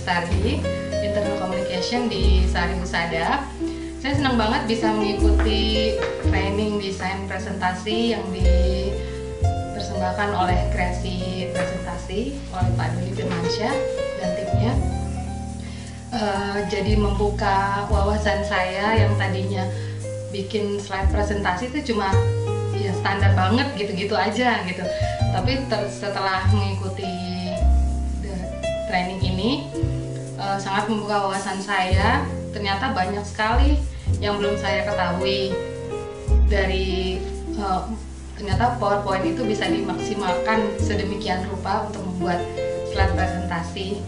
Lestari, Internal Communication di Sari Husada. Saya senang banget bisa mengikuti training desain presentasi yang dipersembahkan oleh Kreasi Presentasi oleh Pak Doni Firmansyah dan timnya. Jadi membuka wawasan saya yang tadinya bikin slide presentasi itu cuma ya standar banget gitu-gitu aja gitu. Tapi setelah mengikuti training ini sangat membuka wawasan saya. Ternyata banyak sekali yang belum saya ketahui dari ternyata PowerPoint itu bisa dimaksimalkan sedemikian rupa untuk membuat slide presentasi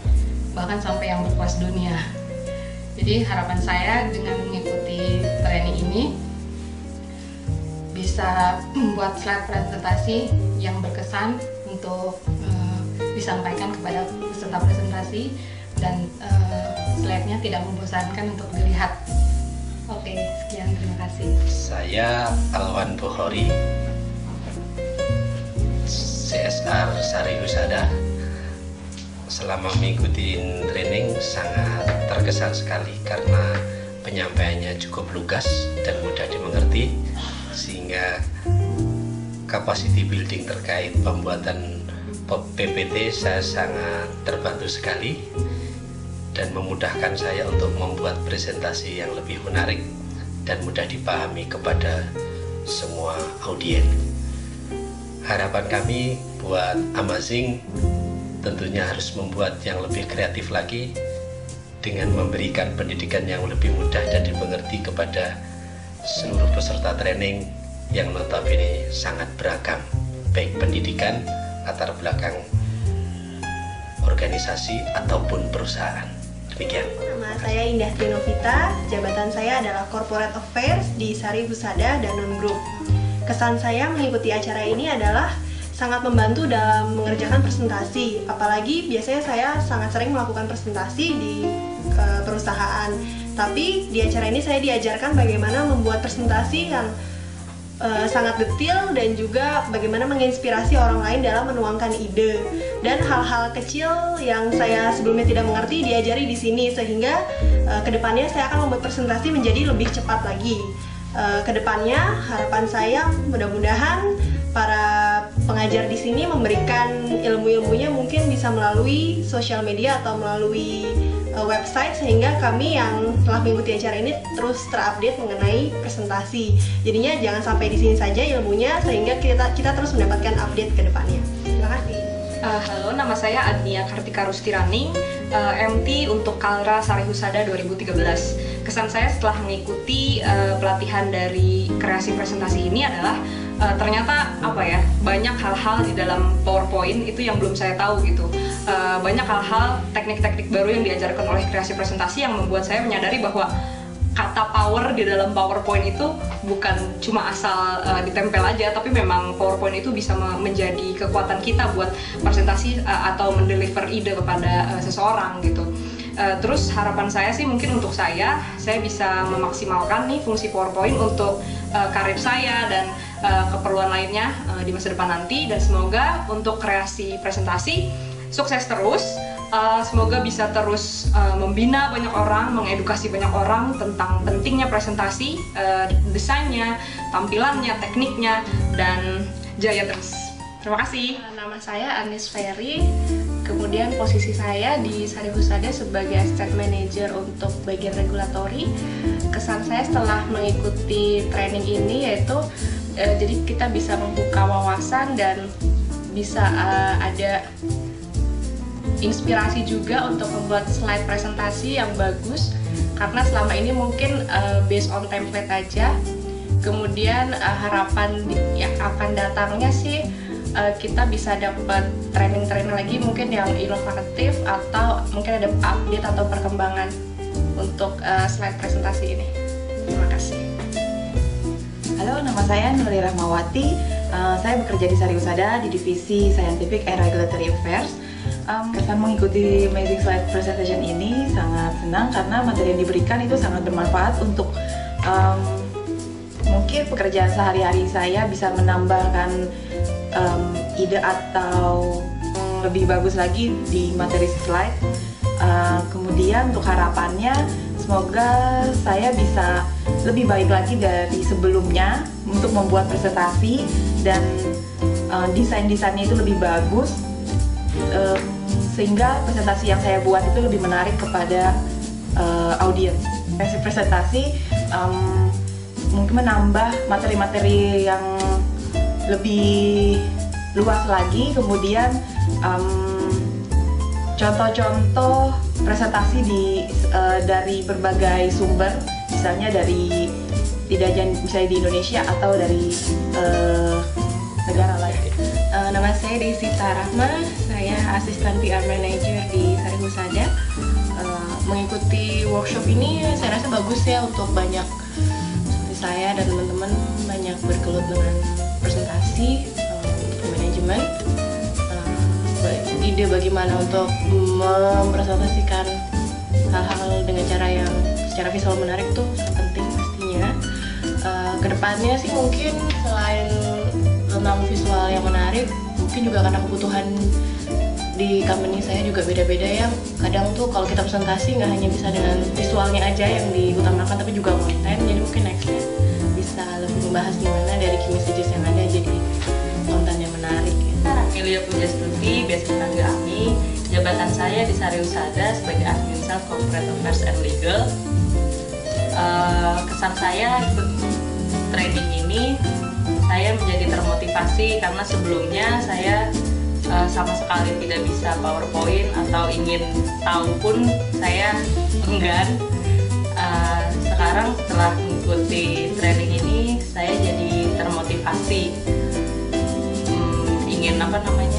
bahkan sampai yang berkelas dunia. Jadi harapan saya dengan mengikuti training ini bisa membuat slide presentasi yang berkesan untuk disampaikan kepada peserta presentasi dan slide-nya tidak membosankan untuk dilihat. Oke, sekian, terima kasih. Saya Alwan Bukhari, CSR Sari Husada. Selama mengikuti training sangat terkesan sekali karena penyampaiannya cukup lugas dan mudah dimengerti, sehingga capacity building terkait pembuatan PPT saya sangat terbantu sekali dan memudahkan saya untuk membuat presentasi yang lebih menarik dan mudah dipahami kepada semua audiens. Harapan kami buat Amazing tentunya harus membuat yang lebih kreatif lagi dengan memberikan pendidikan yang lebih mudah dan dimengerti kepada seluruh peserta training yang notabene sangat beragam, baik pendidikan, latar belakang organisasi ataupun perusahaan. Demikian. Nama saya Indah Trinovita, jabatan saya adalah Corporate Affairs di Sari Husada Danone Group. Kesan saya mengikuti acara ini adalah sangat membantu dalam mengerjakan presentasi, apalagi biasanya saya sangat sering melakukan presentasi di perusahaan. Tapi di acara ini saya diajarkan bagaimana membuat presentasi yang sangat detail dan juga bagaimana menginspirasi orang lain dalam menuangkan ide dan hal-hal kecil yang saya sebelumnya tidak mengerti diajari di sini, sehingga kedepannya saya akan membuat presentasi menjadi lebih cepat lagi. Kedepannya harapan saya mudah-mudahan para pengajar di sini memberikan ilmu-ilmunya mungkin bisa melalui sosial media atau melalui website, sehingga kami yang telah mengikuti acara ini terus terupdate mengenai presentasi. Jadinya jangan sampai di sini saja ilmunya, sehingga kita terus mendapatkan update ke depannya. Terima kasih. Halo, nama saya Adnia Kartika Rustirani, MT untuk Kalra Sari Husada 2013. Kesan saya setelah mengikuti pelatihan dari kreasi presentasi ini adalah ternyata banyak hal-hal di dalam PowerPoint itu yang belum saya tahu gitu. Banyak hal-hal teknik-teknik baru yang diajarkan oleh kreasi presentasi yang membuat saya menyadari bahwa kata power di dalam PowerPoint itu bukan cuma asal ditempel aja, tapi memang PowerPoint itu bisa menjadi kekuatan kita buat presentasi atau mendeliver ide kepada seseorang gitu. Terus harapan saya sih mungkin untuk saya bisa memaksimalkan nih fungsi PowerPoint untuk karir saya dan keperluan lainnya di masa depan nanti, dan semoga untuk kreasi presentasi sukses terus. Semoga bisa terus membina banyak orang, mengedukasi banyak orang tentang pentingnya presentasi, desainnya, tampilannya, tekniknya, dan jaya terus. Terima kasih. Nama saya Anis Ferry, kemudian posisi saya di Sari Husada sebagai Asset Manager untuk bagian regulatori. Kesan saya setelah mengikuti training ini yaitu jadi kita bisa membuka wawasan dan bisa ada inspirasi juga untuk membuat slide presentasi yang bagus, karena selama ini mungkin based on template aja. Kemudian harapan yang akan datangnya sih kita bisa dapat training-training lagi mungkin yang inovatif, atau mungkin ada update atau perkembangan untuk slide presentasi ini. Terima kasih. Halo, nama saya Nuri Rahmawati. Saya bekerja di Sari Husada di divisi Scientific and Regulatory Affairs. Kesan mengikuti Amazing Slide Presentation ini sangat senang karena materi yang diberikan itu sangat bermanfaat untuk mungkin pekerjaan sehari-hari saya, bisa menambahkan ide atau lebih bagus lagi di materi slide. Kemudian untuk harapannya, semoga saya bisa lebih baik lagi dari sebelumnya untuk membuat presentasi dan desain-desainnya itu lebih bagus, sehingga presentasi yang saya buat itu lebih menarik kepada audiens. Presentasi mungkin menambah materi-materi yang lebih luas lagi, kemudian contoh-contoh presentasi dari berbagai sumber, misalnya dari tidak hanya misalnya di Indonesia atau dari negara lain. Nama saya Desita Rahma, saya asisten PR Manager di Sari Husada. Mengikuti workshop ini saya rasa bagus ya untuk banyak seperti saya dan teman-teman banyak bergelut dengan presentasi, manajemen, ide bagaimana untuk mempresentasikan hal-hal dengan cara yang secara visual menarik tuh sangat penting pastinya. Kedepannya sih mungkin selain tentang visual yang menarik, mungkin juga karena kebutuhan di company saya juga beda-beda ya. Kadang tuh kalau kita presentasi nggak hanya bisa dengan visualnya aja yang diutamakan, tapi juga konten. Jadi mungkin nextnya bisa lebih membahas gimana dari key messages yang ada jadi konten yang menarik. Amelia Pujastuti, base tetangga Ami. Jabatan saya di Sari Husada sebagai admin sales corporate affairs and legal. Kesan saya ikut training ini, saya menjadi termotivasi karena sebelumnya saya sama sekali tidak bisa PowerPoint atau ingin tahu pun saya enggan. Sekarang setelah mengikuti training ini, saya jadi termotivasi, ingin mengetahui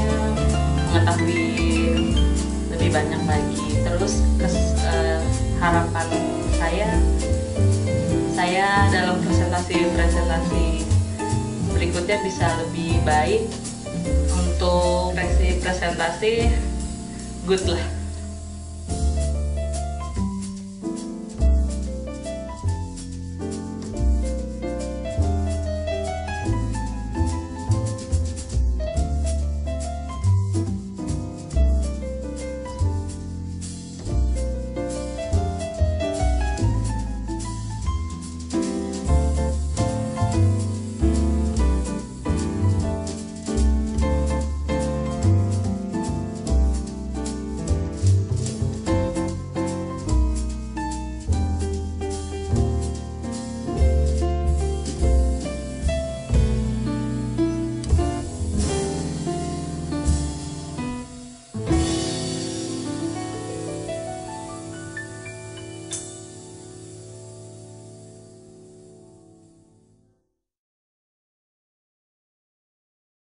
lebih banyak lagi. Terus harapan saya dalam presentasi berikutnya bisa lebih baik. Untuk presentasi good lah.